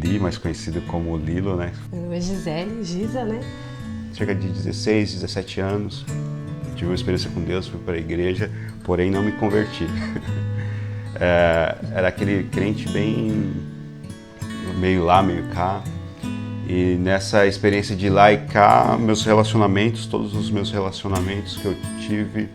Eli, mais conhecido como Lilo, né? Meu nome é Gisele, Gisa, né? Cerca de 16, 17 anos, tive uma experiência com Deus, fui para a igreja, porém não me converti. Era aquele crente bem meio lá, meio cá. E nessa experiência de lá e cá, meus relacionamentos, todos os meus relacionamentos que eu tive,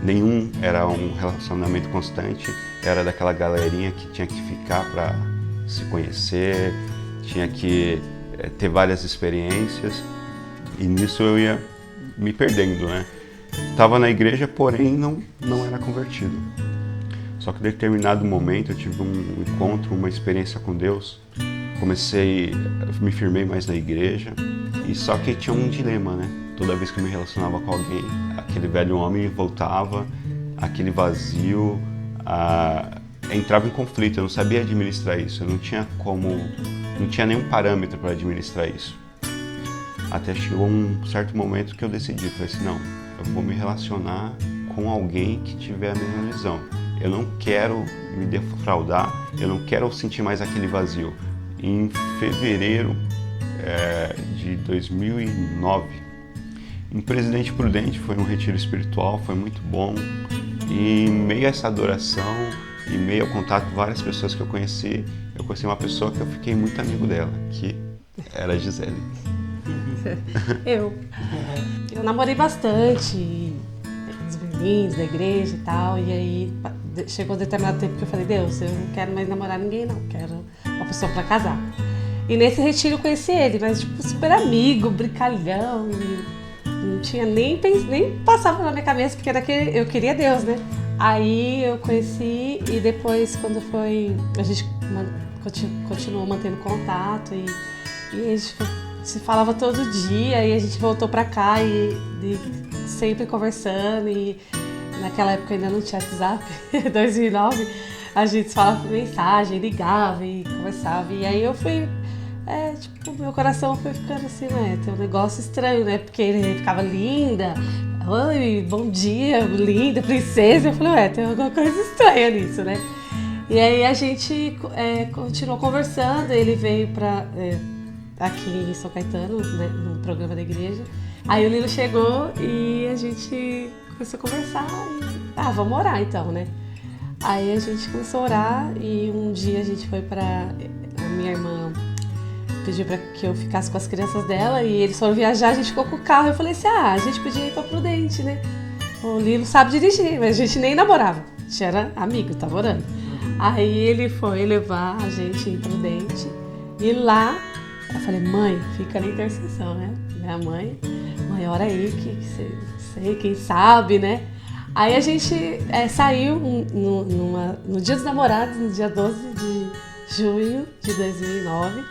nenhum era um relacionamento constante, era daquela galerinha que tinha que ficar para se conhecer, tinha que ter várias experiências, e nisso eu ia me perdendo, né? Estava na igreja, porém não era convertido. Só que em determinado momento eu tive um encontro, uma experiência com Deus, me firmei mais na igreja, e só que tinha um dilema, né? Toda vez que eu me relacionava com alguém, aquele velho homem voltava, aquele vazio entrava em conflito. Eu não sabia administrar isso, eu não tinha nenhum parâmetro para administrar isso. Até chegou um certo momento que eu decidi, falei assim, não, eu vou me relacionar com alguém que tiver a mesma visão. Eu não quero me defraudar, eu não quero sentir mais aquele vazio. Em fevereiro de 2009, em Presidente Prudente, foi um retiro espiritual, foi muito bom. E em meio a essa adoração, em meio ao contato com várias pessoas que eu conheci uma pessoa que eu fiquei muito amigo dela, que era a Gisele. Eu namorei bastante, os meninos da igreja e tal, e aí chegou um determinado tempo que eu falei, Deus, eu não quero mais namorar ninguém não, quero uma pessoa pra casar. E nesse retiro eu conheci ele, mas tipo super amigo, brincalhão, e não tinha nem passava na minha cabeça, porque eu queria Deus, né? Aí eu conheci, e depois quando foi, a gente continuou mantendo contato, e a gente se falava todo dia, e a gente voltou pra cá e sempre conversando, e naquela época ainda não tinha WhatsApp, 2009, a gente se falava por mensagem, ligava e conversava, e aí eu fui, meu coração foi ficando assim, né, tem um negócio estranho, né, porque ele ficava linda, oi, bom dia, linda, princesa, eu falei, tem alguma coisa estranha nisso, né, e aí a gente continuou conversando, ele veio aqui em São Caetano, né, no programa da igreja. Aí o Lilo chegou e a gente começou a conversar e, vamos orar então, né? Aí a gente começou a orar e um dia a gente foi a minha irmã pediu para que eu ficasse com as crianças dela e eles foram viajar, a gente ficou com o carro. Eu falei assim, a gente podia ir pra Prudente, né? O Lilo sabe dirigir, mas a gente nem namorava, a gente era amigo, tava orando. Aí ele foi levar a gente em Prudente e lá eu falei, mãe, fica na intercessão, né? Minha mãe, ora aí, que sei, quem sabe, né? Aí a gente saiu no Dia dos Namorados, no dia 12 de junho de 2009.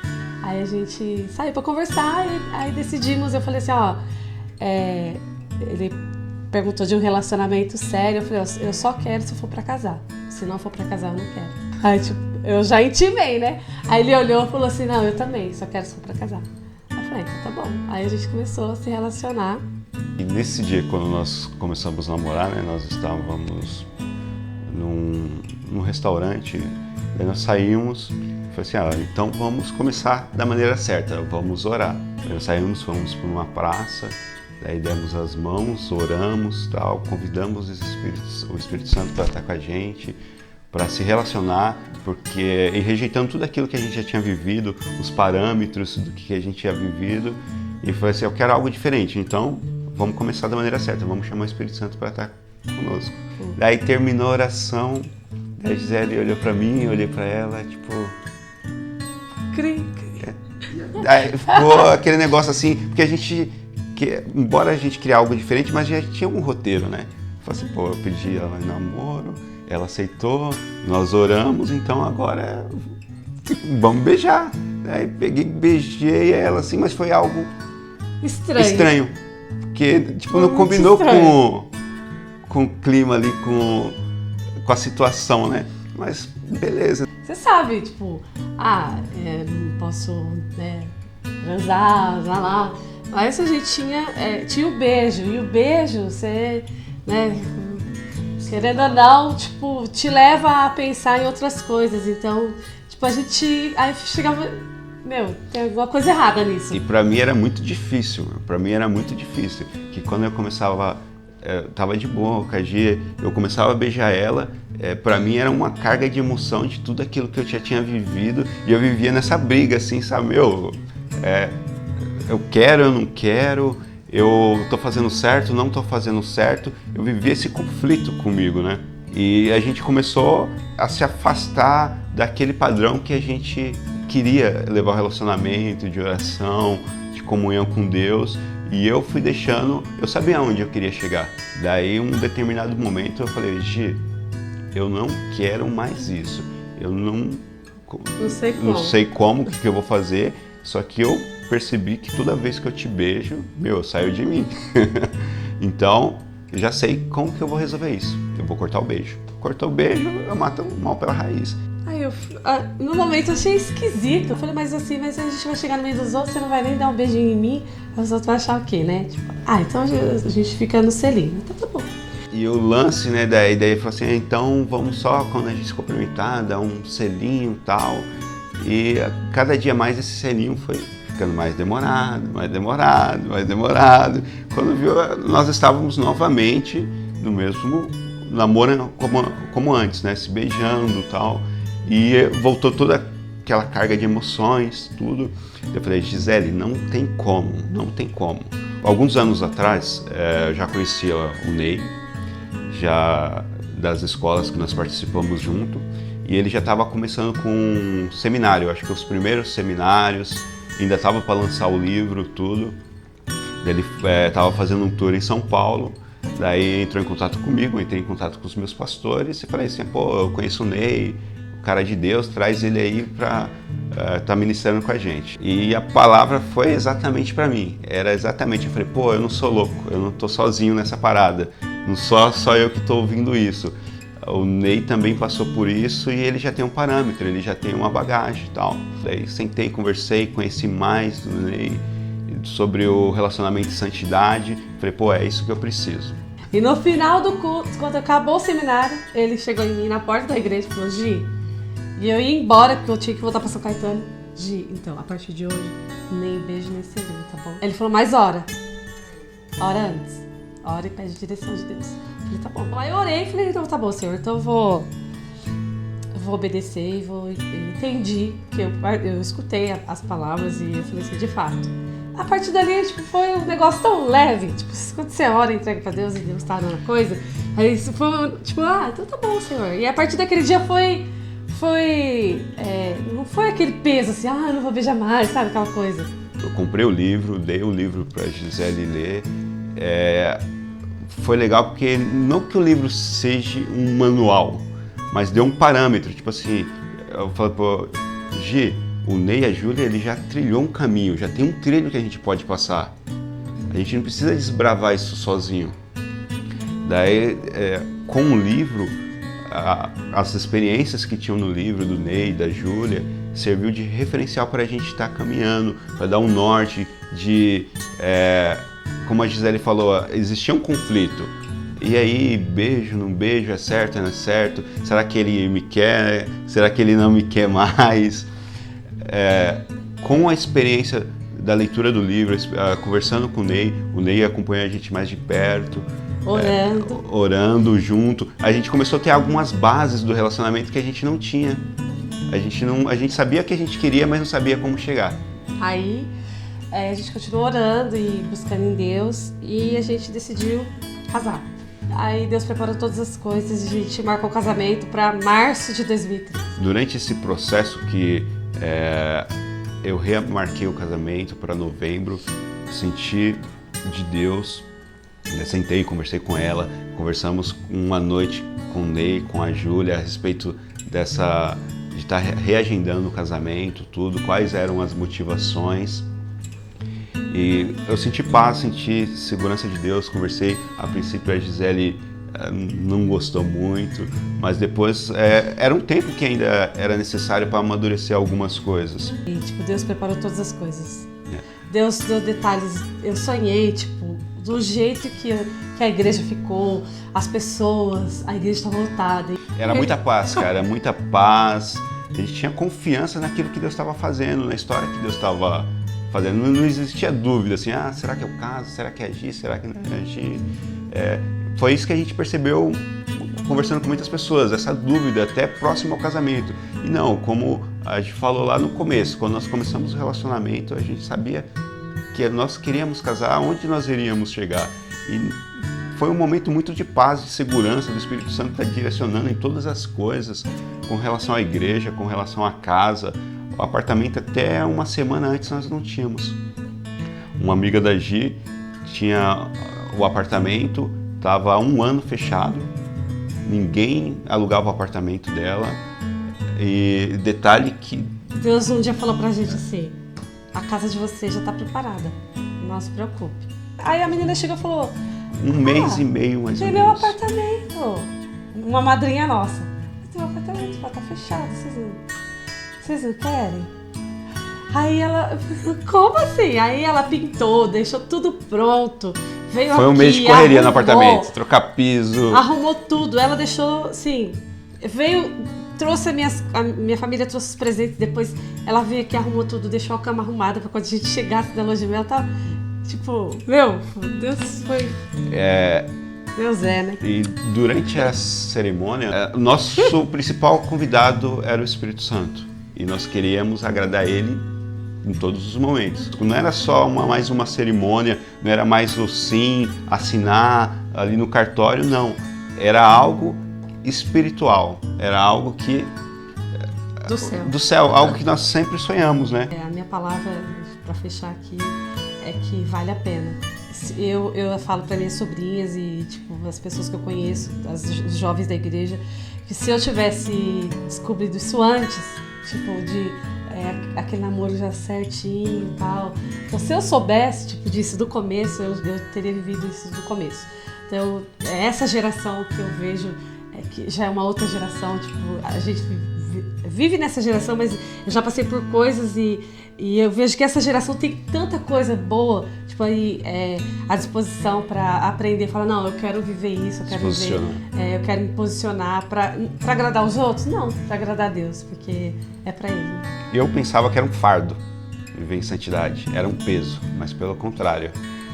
Aí a gente saiu pra conversar e aí decidimos, eu falei assim, ele perguntou de um relacionamento sério, eu falei, eu só quero se for pra casar, se não for pra casar eu não quero. Aí eu já intimei, né? Aí ele olhou e falou assim, não, eu também, só quero se for pra casar. Aí eu falei, então tá bom. Aí a gente começou a se relacionar. E nesse dia, quando nós começamos a namorar, né, nós estávamos num restaurante, daí nós saímos, falei assim, então vamos começar da maneira certa, vamos orar. Daí nós saímos, fomos para uma praça, daí demos as mãos, oramos, tal, convidamos o Espírito Santo para estar com a gente, para se relacionar, e rejeitando tudo aquilo que a gente já tinha vivido, os parâmetros do que a gente tinha vivido, e falei assim, eu quero algo diferente, então vamos começar da maneira certa, vamos chamar o Espírito Santo para estar conosco. Daí terminou a oração, a Gisele olhou para mim, eu olhei para ela, tipo... Aí ficou aquele negócio assim, porque embora a gente criar algo diferente, mas já tinha um roteiro, né? Eu falei assim, eu pedi ela em namoro, ela aceitou, nós oramos, então agora vamos beijar. Aí peguei, beijei ela assim, mas foi algo estranho. Porque não combinou com o clima ali, com a situação, né? Mas beleza. Você sabe, não posso transar lá. Mas a gente tinha o beijo, e o beijo, você, querendo ou não, te leva a pensar em outras coisas. Então, tipo, a gente... Aí chegava... Meu, tem alguma coisa errada nisso. E pra mim era muito difícil, que quando eu começava, tava de boa com a Gia, eu começava a beijar ela, pra mim era uma carga de emoção de tudo aquilo que eu já tinha vivido, e eu vivia nessa briga, assim, sabe, meu, eu quero, eu não quero, eu tô fazendo certo, não tô fazendo certo, eu vivia esse conflito comigo, né? E a gente começou a se afastar daquele padrão que a gente queria levar o relacionamento de oração, de comunhão com Deus, e eu fui deixando, eu sabia onde eu queria chegar. Daí, um determinado momento, eu falei, Gi, eu não quero mais isso, eu não sei como, o que eu vou fazer, só que eu percebi que toda vez que eu te beijo, meu, saiu de mim. Então, eu já sei como que eu vou resolver isso, eu vou cortar o beijo. Cortou o beijo, eu mato o mal pela raiz. Aí no momento eu achei esquisito. Eu falei, mas a gente vai chegar no meio dos outros, você não vai nem dar um beijinho em mim, os outros vão achar o quê, né? Tipo, então a gente fica no selinho. Então tá bom. E o lance, né, da ideia foi assim, então vamos só, quando a gente se cumprimentar, dar um selinho e tal. E cada dia mais esse selinho foi ficando mais demorado. Quando viu, nós estávamos novamente no mesmo namoro como antes, né, se beijando e tal. E voltou toda aquela carga de emoções, tudo. Eu falei, Gisele, não tem como. Alguns anos atrás, eu já conhecia o Ney, já das escolas que nós participamos junto, e ele já estava começando com um seminário, acho que os primeiros seminários, ainda estava para lançar o livro, tudo. Ele estava fazendo um tour em São Paulo, daí entrou em contato comigo, entrei em contato com os meus pastores e falei assim, pô, eu conheço o Ney, cara de Deus, traz ele aí para tá ministrando com a gente. E a palavra foi exatamente para mim, era exatamente, eu falei, pô, eu não sou louco, eu não tô sozinho nessa parada, não sou só eu que tô ouvindo isso. O Ney também passou por isso e ele já tem um parâmetro, ele já tem uma bagagem e tal. Daí sentei, conversei, conheci mais do Ney, sobre o relacionamento de santidade, falei, pô, é isso que eu preciso. E no final do culto, quando acabou o seminário, ele chegou em mim na porta da igreja e falou, Gi, e eu ia embora, porque eu tinha que voltar pra São Caetano. Gi, então, a partir de hoje, nem beijo, nem selinho, tá bom? Ele falou, mas ora antes, ora e pede direção de Deus. Eu falei, tá bom. Aí eu orei e falei, então tá bom, Senhor, então eu vou obedecer e entendi, que eu escutei as palavras e eu falei assim, de fato. A partir dali, tipo, foi um negócio tão leve, tipo, quando você ora e entrega pra Deus e Deus tá dando a coisa, aí isso foi, tipo, então tá bom, Senhor. E a partir daquele dia não foi aquele peso assim, eu não vou beijar mais, sabe, aquela coisa. Eu comprei o livro, dei o livro pra Gisele ler, foi legal porque não que o livro seja um manual, mas deu um parâmetro, tipo assim, eu falei, pô, Gi, o Ney e a Júlia, ele já trilhou um caminho, já tem um trilho que a gente pode passar. A gente não precisa desbravar isso sozinho. Daí, com o livro, as experiências que tinham no livro do Ney, da Júlia, serviu de referencial para a gente estar caminhando, para dar um norte de, como a Gisele falou, existia um conflito. E aí, beijo, não beijo, é certo, não é certo? Será que ele me quer? Será que ele não me quer mais? Com a experiência da leitura do livro, conversando com o Ney acompanhou a gente mais de perto, orando junto, a gente começou a ter algumas bases do relacionamento que a gente não tinha. A gente sabia o que a gente queria, mas não sabia como chegar. Aí a gente continuou orando e buscando em Deus e a gente decidiu casar. Aí Deus preparou todas as coisas e a gente marcou o casamento para março de 2013. Durante esse processo que eu remarquei o casamento para novembro, senti de Deus, sentei, conversei com ela, conversamos uma noite com o Ney, com a Júlia, a respeito de estar reagendando o casamento, tudo, quais eram as motivações. E eu senti paz, senti segurança de Deus, conversei, a princípio a Gisele não gostou muito, mas depois era um tempo que ainda era necessário para amadurecer algumas coisas. E Deus preparou todas as coisas. Deus deu detalhes, eu sonhei, do jeito que a igreja ficou, as pessoas, a igreja estava lotada. Era muita paz, cara, muita paz. A gente tinha confiança naquilo que Deus estava fazendo, na história que Deus estava fazendo. Não existia dúvida assim, será que é o caso? Será que é agir? Será que não é agir? Foi isso que a gente percebeu conversando com muitas pessoas, essa dúvida até próximo ao casamento. E não, como a gente falou lá no começo, quando nós começamos o relacionamento, a gente sabia que nós queríamos casar, onde nós iríamos chegar. E foi um momento muito de paz, de segurança, do Espírito Santo estar direcionando em todas as coisas, com relação à igreja, com relação à casa. O apartamento até uma semana antes nós não tínhamos. Uma amiga da Gi tinha o apartamento, estava há 1 ano fechado, ninguém alugava o apartamento dela. E detalhe que... Deus um dia falou pra gente assim, a casa de vocês já está preparada, não se preocupe. Aí a menina chegou e falou... 1 mês e meio, mais ou menos. Tem meu apartamento. Uma madrinha nossa. Tem meu apartamento, tá fechado, vocês não querem? Aí ela... Como assim? Aí ela pintou, deixou tudo pronto. Veio Foi um aqui, mês de correria arrumou, no apartamento, trocar piso. Arrumou tudo, ela deixou, assim... Veio... Trouxe a minha família trouxe os presentes, depois ela veio aqui, arrumou tudo, deixou a cama arrumada pra quando a gente chegasse da lua de mel, tava tipo, Deus foi... Deus né? E durante a cerimônia, nosso principal convidado era o Espírito Santo. E nós queríamos agradar ele em todos os momentos. Não era só mais uma cerimônia, não era mais o sim, assinar ali no cartório, não. Era algo espiritual, era algo que... Do céu, algo que nós sempre sonhamos, né? A minha palavra, para fechar aqui, é que vale a pena. Eu falo para minhas sobrinhas e as pessoas que eu conheço, os jovens da igreja, que se eu tivesse descobrido isso antes, aquele namoro já certinho e tal, então se eu soubesse disso do começo, eu teria vivido isso do começo. Então, essa geração que eu vejo, que já é uma outra geração, a gente vive nessa geração, mas eu já passei por coisas e eu vejo que essa geração tem tanta coisa boa, à disposição para aprender, falar, não, eu quero viver isso, eu quero me posicionar para agradar os outros? Não, para agradar a Deus, porque é para Ele. Eu pensava que era um fardo viver em santidade, era um peso, mas pelo contrário,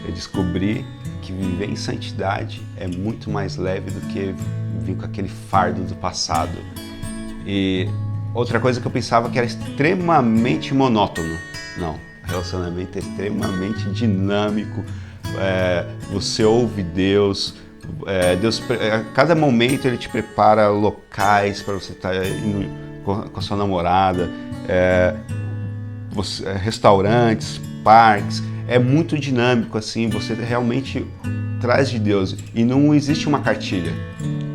eu descobri que viver em santidade é muito mais leve do que vir com aquele fardo do passado. E outra coisa que eu pensava que era extremamente monótono. Não, relacionamento é extremamente dinâmico. Você ouve Deus, a cada momento Ele te prepara locais para você estar indo com a sua namorada, restaurantes, parques. É muito dinâmico, assim, você realmente traz de Deus e não existe uma cartilha.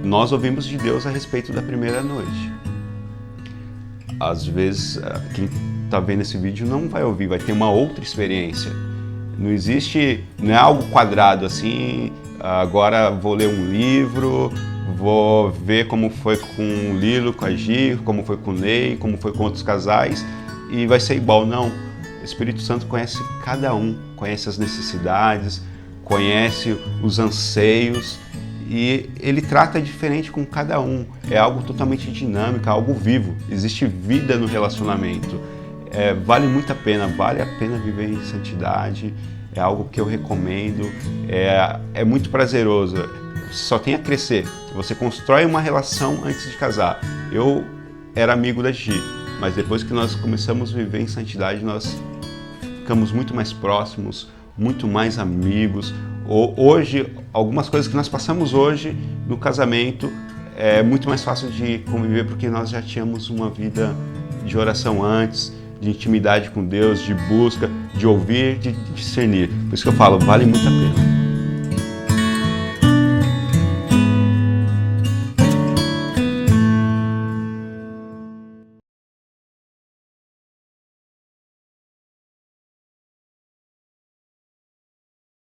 Nós ouvimos de Deus a respeito da primeira noite. Às vezes, quem está vendo esse vídeo não vai ouvir, vai ter uma outra experiência. Não é algo quadrado assim, agora vou ler um livro, vou ver como foi com o Lilo, com a Gi, como foi com o Ney, como foi com outros casais e vai ser igual, não. O Espírito Santo conhece cada um, conhece as necessidades, conhece os anseios e Ele trata diferente com cada um. É algo totalmente dinâmico, algo vivo. Existe vida no relacionamento. Vale muito a pena, vale a pena viver em santidade. É algo que eu recomendo. É muito prazeroso. Só tem a crescer. Você constrói uma relação antes de casar. Eu era amigo da Gi, mas depois que nós começamos a viver em santidade, nós ficamos muito mais próximos, muito mais amigos. Hoje, algumas coisas que nós passamos hoje no casamento é muito mais fácil de conviver porque nós já tínhamos uma vida de oração antes, de intimidade com Deus, de busca, de ouvir, de discernir. Por isso que eu falo, vale muito a pena.